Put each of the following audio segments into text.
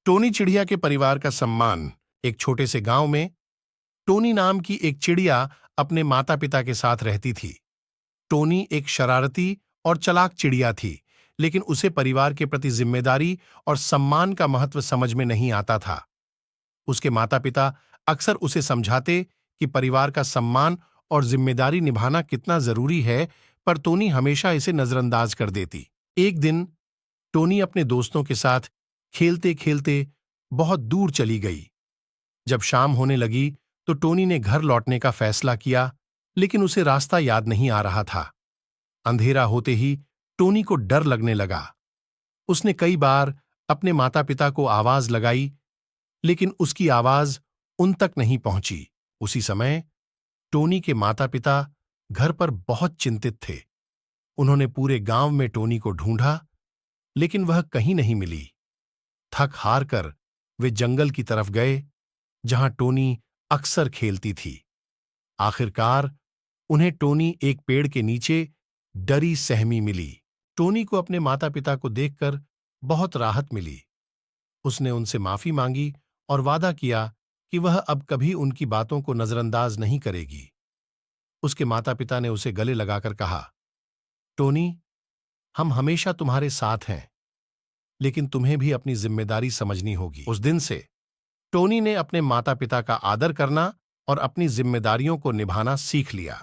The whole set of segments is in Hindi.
टोनी चिड़िया के परिवार का सम्मान। एक छोटे से गांव में टोनी नाम की एक चिड़िया अपने माता पिता के साथ रहती थी। टोनी एक शरारती और चालाक चिड़िया थी, लेकिन उसे परिवार के प्रति जिम्मेदारी और सम्मान का महत्व समझ में नहीं आता था। उसके माता पिता अक्सर उसे समझाते कि परिवार का सम्मान और जिम्मेदारी निभाना कितना जरूरी है, पर टोनी हमेशा इसे नजरअंदाज कर देती। एक दिन टोनी अपने दोस्तों के साथ खेलते खेलते बहुत दूर चली गई। जब शाम होने लगी तो टोनी ने घर लौटने का फैसला किया, लेकिन उसे रास्ता याद नहीं आ रहा था। अंधेरा होते ही टोनी को डर लगने लगा। उसने कई बार अपने माता पिता को आवाज लगाई, लेकिन उसकी आवाज उन तक नहीं पहुंची। उसी समय टोनी के माता पिता घर पर बहुत चिंतित थे। उन्होंने पूरे गांव में टोनी को ढूंढा, लेकिन वह कहीं नहीं मिली। थक हार कर वे जंगल की तरफ गए, जहां टोनी अक्सर खेलती थी। आखिरकार उन्हें टोनी एक पेड़ के नीचे डरी सहमी मिली। टोनी को अपने माता पिता को देखकर बहुत राहत मिली। उसने उनसे माफी मांगी और वादा किया कि वह अब कभी उनकी बातों को नजरअंदाज नहीं करेगी। उसके माता पिता ने उसे गले लगाकर कहा, टोनी, हम हमेशा तुम्हारे साथ हैं, लेकिन तुम्हें भी अपनी जिम्मेदारी समझनी होगी। उस दिन से टोनी ने अपने माता पिता का आदर करना और अपनी जिम्मेदारियों को निभाना सीख लिया।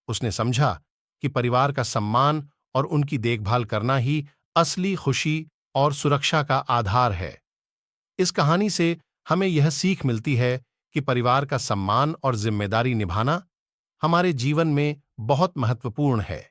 उसने समझा कि परिवार का सम्मान और उनकी देखभाल करना ही असली खुशी और सुरक्षा का आधार है। इस कहानी से हमें यह सीख मिलती है कि परिवार का सम्मान और जिम्मेदारी निभाना हमारे जीवन में बहुत महत्वपूर्ण है।